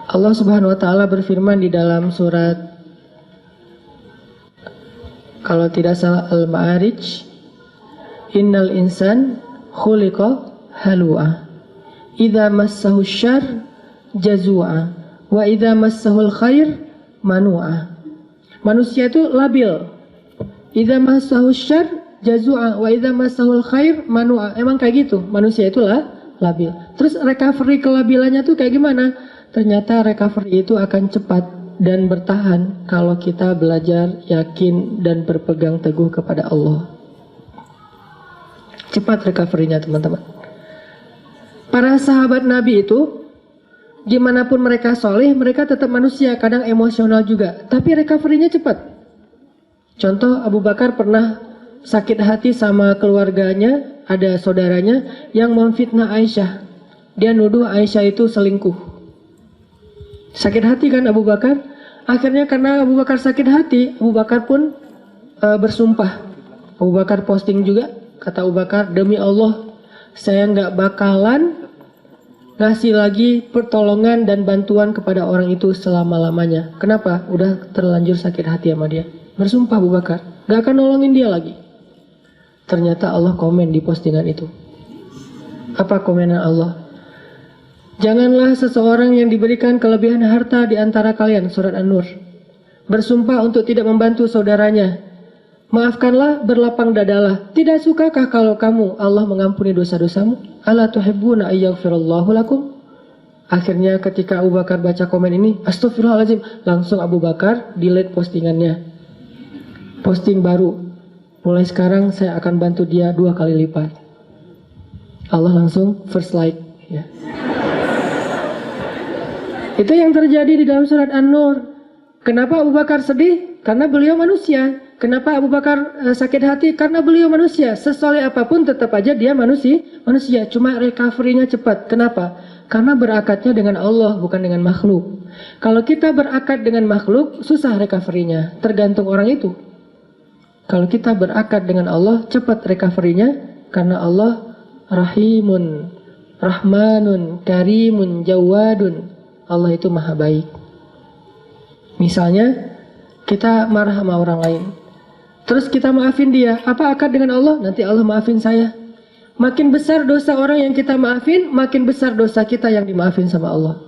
Allah Subhanahu wa taala berfirman di dalam surat, kalau tidak salah, Al-Ma'arij, innal insan khuliqa halu'a idza massahu syarr jazua wa idza massahul khair manu'a. Manusia itu labil. Idza massahu syarr jazua wa idza massahul khair manu'a. Emang kayak gitu, manusia itulah labil. Terus recovery kelabilannya tuh kayak gimana? Ternyata recovery itu akan cepat dan bertahan kalau kita belajar, yakin, dan berpegang teguh kepada Allah. Cepat recovery-nya, teman-teman. Para sahabat Nabi itu, gimana pun mereka soleh, mereka tetap manusia, kadang emosional juga. Tapi recovery-nya cepat. Contoh, Abu Bakar pernah sakit hati sama keluarganya, ada saudaranya yang memfitnah Aisyah. Dia nuduh Aisyah itu selingkuh. Sakit hati kan Abu Bakar? Akhirnya karena Abu Bakar sakit hati, Abu Bakar pun bersumpah. Abu Bakar posting juga, kata Abu Bakar, demi Allah, saya nggak bakalan ngasih lagi pertolongan dan bantuan kepada orang itu selama-lamanya. Kenapa? Udah terlanjur sakit hati sama dia. Bersumpah Abu Bakar, nggak akan nolongin dia lagi. Ternyata Allah komen di postingan itu. Apa komenan Allah? Janganlah seseorang yang diberikan kelebihan harta di antara kalian, surat An-Nur, bersumpah untuk tidak membantu saudaranya. Maafkanlah, berlapang dadalah. Tidak sukakah kalau kamu Allah mengampuni dosa-dosamu? Ala tuhibbuna ayyaghfirallahu lakum? Akhirnya ketika Abu Bakar baca komen ini, astagfirullahaladzim, langsung Abu Bakar delete postingannya. Posting baru. Mulai sekarang saya akan bantu dia 2 kali lipat. Allah langsung first like. Ya. Itu yang terjadi di dalam surat An-Nur. Kenapa Abu Bakar sedih? Karena beliau manusia. Kenapa Abu Bakar sakit hati? Karena beliau manusia. Sesoleh apapun tetap aja dia manusia. Cuma recovery-nya cepat. Kenapa? Karena berakatnya dengan Allah, bukan dengan makhluk. Kalau kita berakat dengan makhluk, susah recovery-nya. Tergantung orang itu. Kalau kita berakat dengan Allah, cepat recovery-nya. Karena Allah Rahimun, Rahmanun, Karimun, Jawadun. Allah itu maha baik. Misalnya kita marah sama orang lain, terus kita maafin dia. Apa akad dengan Allah? Nanti Allah maafin saya. Makin besar dosa orang yang kita maafin, makin besar dosa kita yang dimaafin sama Allah.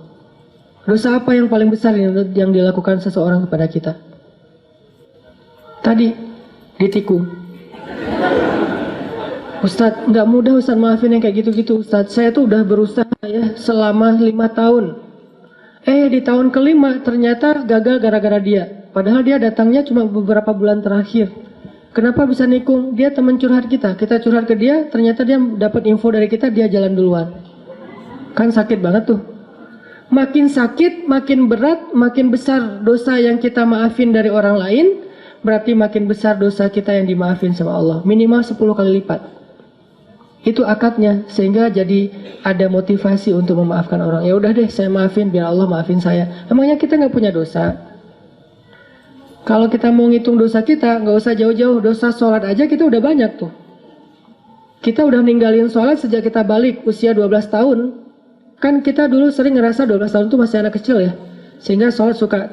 Dosa apa yang paling besar yang dilakukan seseorang kepada kita? Tadi ditikung. Ustadz, nggak mudah Ustadz maafin yang kayak gitu-gitu Ustadz. Saya tuh udah berusaha ya selama 5 tahun. Di tahun ke-5 ternyata gagal gara-gara dia. Padahal dia datangnya cuma beberapa bulan terakhir. Kenapa bisa nikung? Dia teman curhat kita. Kita curhat ke dia, ternyata dia dapat info dari kita, dia jalan duluan. Kan sakit banget tuh. Makin sakit, makin berat, makin besar dosa yang kita maafin dari orang lain, berarti makin besar dosa kita yang dimaafin sama Allah. Minimal 10 kali lipat. Itu akadnya, sehingga jadi ada motivasi untuk memaafkan orang. Ya udah deh, saya maafin biar Allah maafin saya. Emangnya kita nggak punya dosa? Kalau kita mau ngitung dosa kita, nggak usah jauh-jauh. Dosa sholat aja kita udah banyak tuh. Kita udah ninggalin sholat sejak kita balik usia 12 tahun. Kan kita dulu sering ngerasa 12 tahun itu masih anak kecil ya, sehingga sholat suka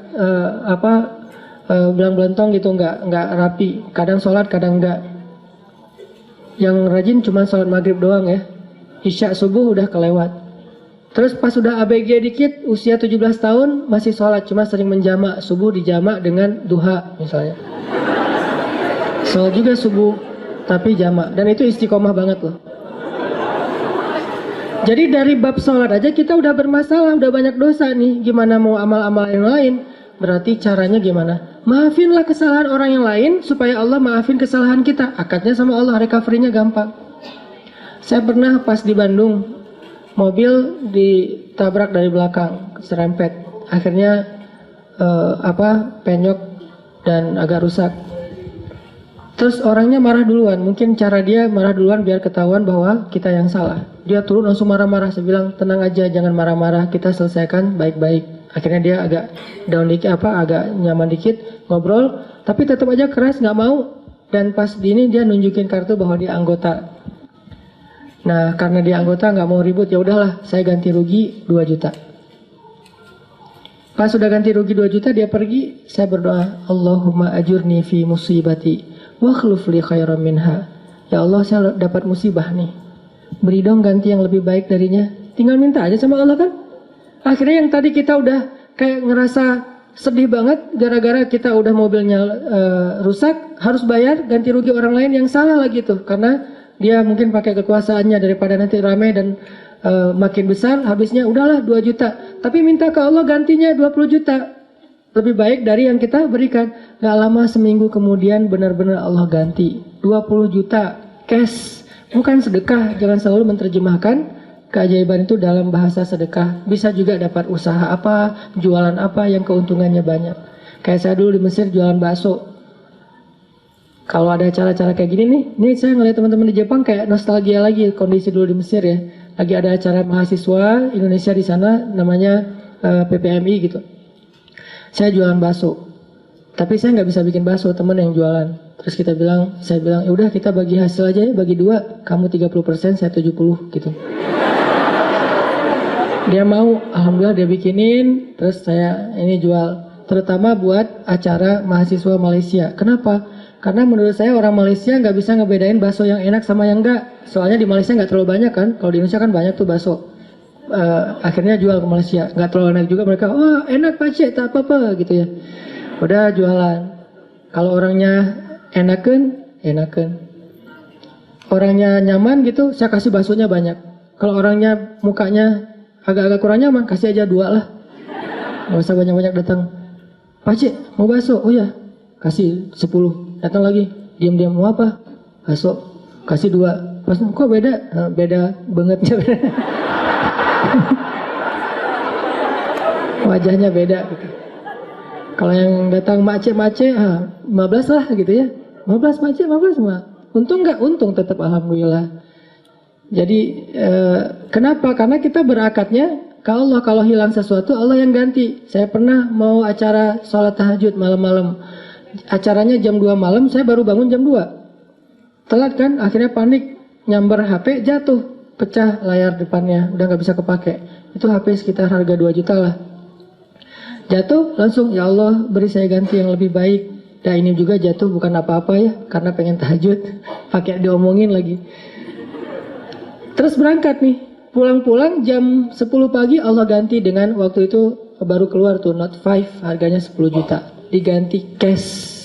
belang-belentong gitu, nggak rapi. Kadang sholat, kadang nggak. Yang rajin cuma sholat maghrib doang ya. Isya subuh udah kelewat. Terus pas udah ABG dikit, usia 17 tahun masih sholat, cuma sering menjamak. Subuh dijamak dengan duha misalnya. Sholat juga subuh, tapi jamak. Dan itu istiqomah banget loh. Jadi dari bab sholat aja kita udah bermasalah, udah banyak dosa nih. Gimana mau amal-amal yang lain? Berarti caranya gimana? Maafinlah kesalahan orang yang lain supaya Allah maafin kesalahan kita. Akadnya sama Allah, recovery-nya gampang. Saya pernah pas di Bandung, mobil ditabrak dari belakang, serempet. Akhirnya penyok dan agak rusak. Terus orangnya marah duluan. Mungkin cara dia marah duluan biar ketahuan bahwa kita yang salah. Dia turun langsung marah-marah. Saya bilang, tenang aja, jangan marah-marah. Kita selesaikan baik-baik. Akhirnya dia agak down dikit, agak nyaman dikit, ngobrol. Tapi tetap aja keras, nggak mau. Dan pas di ini dia nunjukin kartu bahwa dia anggota. Nah, karena dia anggota nggak mau ribut, ya udahlah, saya ganti rugi 2 juta. Pas sudah ganti rugi 2 juta dia pergi, saya berdoa, Allahumma ajurni fi musibati wa khluf li khairan minha. Ya Allah, saya dapat musibah nih, beri dong ganti yang lebih baik darinya. Tinggal minta aja sama Allah kan. Akhirnya yang tadi kita udah kayak ngerasa sedih banget gara-gara kita udah mobilnya rusak, harus bayar ganti rugi orang lain yang salah lagi tuh, karena dia mungkin pakai kekuasaannya daripada nanti rame dan makin besar, habisnya udahlah 2 juta. Tapi minta ke Allah gantinya 20 juta. Lebih baik dari yang kita berikan. Gak lama seminggu kemudian benar-benar Allah ganti 20 juta cash. Bukan sedekah, jangan selalu menerjemahkan keajaiban itu dalam bahasa sedekah. Bisa juga dapat usaha apa, jualan apa yang keuntungannya banyak. Kayak saya dulu di Mesir jualan bakso. Kalau ada acara-acara kayak gini nih saya ngeliat teman-teman di Jepang kayak nostalgia lagi kondisi dulu di Mesir ya. Lagi ada acara mahasiswa Indonesia di sana namanya PPMI gitu. Saya jualan bakso, tapi saya nggak bisa bikin bakso, teman yang jualan. Terus saya bilang, ya udah kita bagi hasil aja ya, bagi 2, kamu 30%, saya 70 gitu. Dia mau, alhamdulillah dia bikinin, terus saya ini jual, terutama buat acara mahasiswa Malaysia. Kenapa? Karena menurut saya orang Malaysia nggak bisa ngebedain bakso yang enak sama yang enggak. Soalnya di Malaysia nggak terlalu banyak kan, kalau di Indonesia kan banyak tuh bakso. Akhirnya jual ke Malaysia, nggak terlalu enak juga, mereka wah enak Pak Cik, tak apa-apa gitu ya. Udah jualan. Kalau orangnya enakan, orangnya nyaman gitu, saya kasih baksonya banyak. Kalau orangnya mukanya agak-agak kurang nyaman, kasih aja 2 lah, nggak usah banyak-banyak datang. Pak Cik mau bakso? Oh ya, kasih 10. Datang lagi, diam-diam, mau apa? Bakso, kasih 2. Pas kok beda? Beda bangetnya. Wajahnya beda gitu. Kalau yang datang mace 15 lah gitu ya. 15 mace 15 mah. Untung nggak? Untung tetap alhamdulillah. Jadi kenapa? Karena kita berakatnya ke Allah. Kalau hilang sesuatu Allah yang ganti. Saya pernah mau acara sholat tahajud malam-malam. Acaranya jam 2 malam, saya baru bangun jam 2. Telat kan? Akhirnya panik, nyamber HP, jatuh, pecah layar depannya, udah nggak bisa kepake. Itu HP sekitar harga 2 juta lah. Jatuh langsung, ya Allah beri saya ganti yang lebih baik. Dan ini juga jatuh bukan apa-apa ya, karena pengen tahajud, pakai diomongin lagi. Terus berangkat nih, pulang-pulang jam 10 pagi Allah ganti dengan, waktu itu baru keluar tuh Note 5 harganya 10 juta, diganti cash.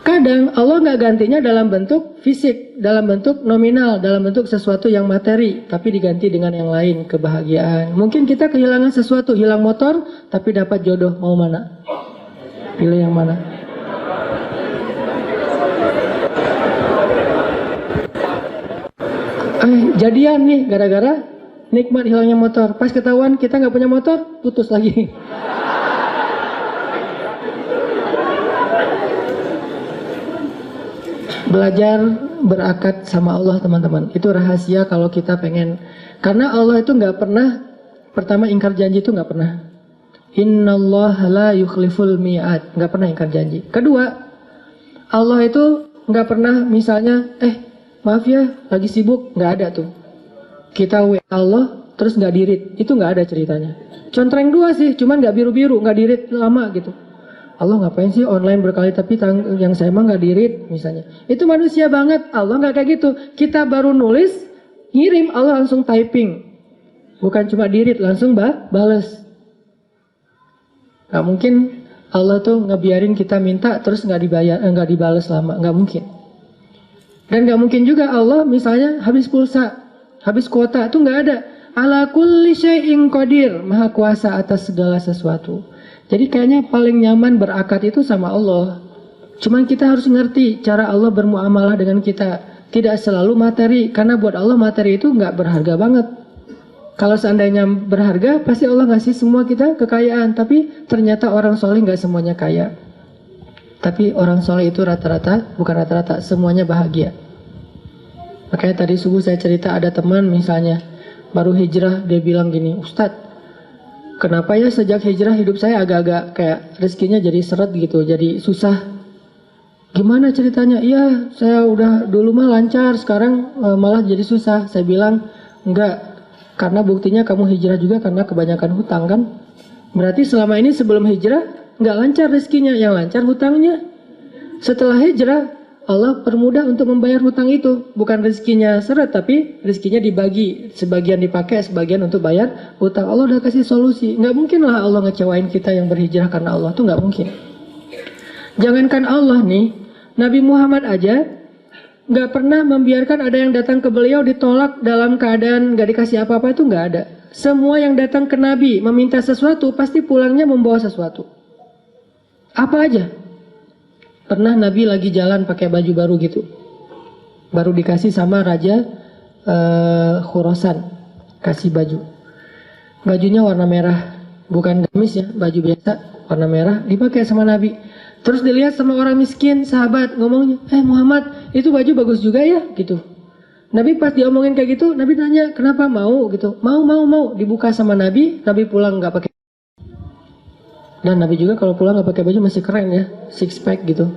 Kadang Allah nggak gantinya dalam bentuk fisik, dalam bentuk nominal, dalam bentuk sesuatu yang materi, tapi diganti dengan yang lain, kebahagiaan. Mungkin kita kehilangan sesuatu, hilang motor, tapi dapat jodoh, mau mana? Pilih yang mana? Jadian nih, gara-gara nikmat hilangnya motor. Pas ketahuan kita nggak punya motor, putus lagi. Belajar berakat sama Allah teman-teman. Itu rahasia kalau kita pengen. Karena Allah itu nggak pernah, pertama ingkar janji itu nggak pernah. Innallaha la yukhliful mi'ad, nggak pernah ingkar janji. Kedua, Allah itu nggak pernah misalnya, maaf ya lagi sibuk, nggak ada tuh. Kita WA Allah terus nggak dirit, itu nggak ada ceritanya. Contreng 2 sih, cuman nggak biru-biru, nggak dirit lama gitu. Allah ngapain sih online berkali tapi yang saya mah nggak dirit misalnya. Itu manusia banget. Allah nggak kayak gitu. Kita baru nulis, ngirim, Allah langsung typing. Bukan cuma dirit, langsung bales. Gak mungkin Allah tuh ngebiarin kita minta terus nggak dibayar, nggak dibales lama. Nggak mungkin. Dan nggak mungkin juga Allah misalnya habis pulsa, habis kuota, itu nggak ada. Ala kulli syai'in qadir, maha kuasa atas segala sesuatu. Jadi kayaknya paling nyaman berakat itu sama Allah. Cuman kita harus ngerti cara Allah bermuamalah dengan kita. Tidak selalu materi, karena buat Allah materi itu nggak berharga banget. Kalau seandainya berharga, pasti Allah ngasih semua kita kekayaan. Tapi ternyata orang soleh nggak semuanya kaya. Tapi orang soleh itu rata-rata, bukan rata-rata, semuanya bahagia. Makanya tadi subuh saya cerita ada teman misalnya baru hijrah, dia bilang gini, Ustadz, kenapa ya sejak hijrah hidup saya agak-agak kayak rezekinya jadi seret gitu, jadi susah. Gimana ceritanya? Iya, saya udah dulu mah lancar, sekarang malah jadi susah. Saya bilang, enggak. Karena buktinya kamu hijrah juga karena kebanyakan hutang kan. Berarti selama ini sebelum hijrah nggak lancar rezekinya, yang lancar hutangnya. Setelah hijrah Allah permudah untuk membayar hutang itu. Bukan rezekinya seret, tapi rezekinya dibagi. Sebagian dipakai, sebagian untuk bayar hutang. Allah udah kasih solusi. Nggak mungkin lah Allah ngecewain kita yang berhijrah karena Allah. Itu nggak mungkin. Jangankan Allah nih, Nabi Muhammad aja nggak pernah membiarkan ada yang datang ke beliau ditolak dalam keadaan nggak dikasih apa-apa, itu nggak ada. Semua yang datang ke Nabi meminta sesuatu pasti pulangnya membawa sesuatu. Apa aja? Pernah Nabi lagi jalan pakai baju baru gitu, baru dikasih sama Raja Khurasan, kasih baju. Bajunya warna merah, bukan gamis ya, baju biasa warna merah, dipakai sama Nabi. Terus dilihat sama orang miskin, sahabat ngomongnya, Muhammad, itu baju bagus juga ya, gitu. Nabi pas diomongin kayak gitu, Nabi tanya, kenapa mau gitu? Mau. Dibuka sama Nabi, Nabi pulang nggak pakai. Dan Nabi juga kalau pulang nggak pakai baju masih keren ya, six pack gitu.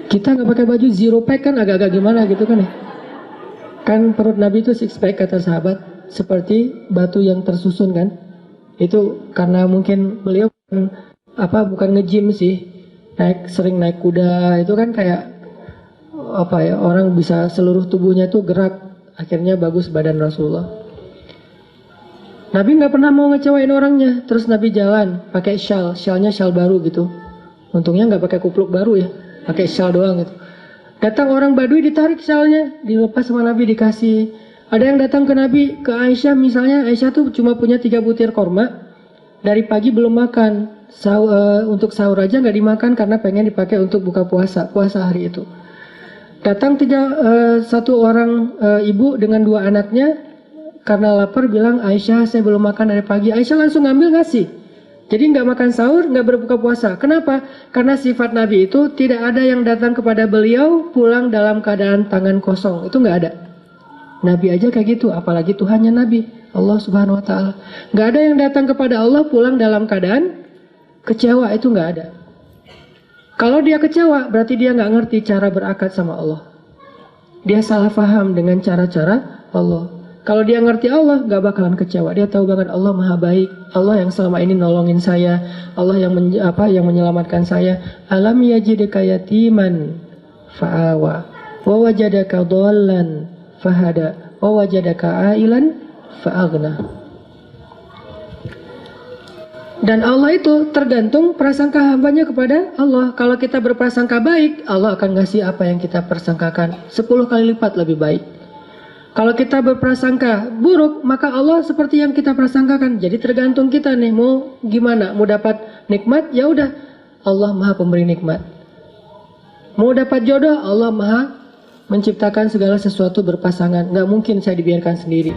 Kita nggak pakai baju zero pack kan agak-agak gimana gitu kan ya. Kan perut Nabi itu six pack kata sahabat, seperti batu yang tersusun kan. Itu karena mungkin beliau bukan nge-gym sih. Sering naik kuda, itu kan kayak orang bisa seluruh tubuhnya tuh gerak, akhirnya bagus badan Rasulullah. Nabi nggak pernah mau ngecewain orangnya. Terus Nabi jalan pakai syalnya syal baru gitu. Untungnya nggak pakai kupluk baru ya, pakai syal doang gitu. Datang orang Badui ditarik syalnya, dilepas sama Nabi dikasih. Ada yang datang ke Nabi, ke Aisyah misalnya, Aisyah tuh cuma punya 3 butir korma, dari pagi belum makan. Untuk sahur aja nggak dimakan karena pengen dipakai untuk buka puasa hari itu. Datang satu orang ibu dengan 2 anaknya karena lapar bilang, Aisyah saya belum makan dari pagi. Aisyah langsung ngambil ngasih. Jadi nggak makan sahur, nggak berbuka puasa. Kenapa? Karena sifat Nabi itu tidak ada yang datang kepada beliau pulang dalam keadaan tangan kosong. Itu nggak ada. Nabi aja kayak gitu, apalagi Tuhannya Nabi, Allah Subhanahu Wa Taala. Nggak ada yang datang kepada Allah pulang dalam keadaan kecewa, itu nggak ada. Kalau dia kecewa, berarti dia nggak ngerti cara berakad sama Allah. Dia salah paham dengan cara-cara Allah. Kalau dia ngerti Allah, nggak bakalan kecewa. Dia tahu banget Allah Maha Baik, Allah yang selama ini nolongin saya, Allah yang yang menyelamatkan saya. Alam yajidka yatiman fa'awa, wa wajadaka dhallan fahada, wa wajadaka ailan fa'aghna. Dan Allah itu tergantung prasangka hambanya kepada Allah. Kalau kita berprasangka baik, Allah akan ngasih apa yang kita persangkakan 10 kali lipat lebih baik. Kalau kita berprasangka buruk, maka Allah seperti yang kita prasangkakan. Jadi tergantung kita nih, mau gimana? Mau dapat nikmat, ya udah, Allah Maha Pemberi nikmat. Mau dapat jodoh, Allah Maha menciptakan segala sesuatu berpasangan. Nggak mungkin saya dibiarkan sendiri.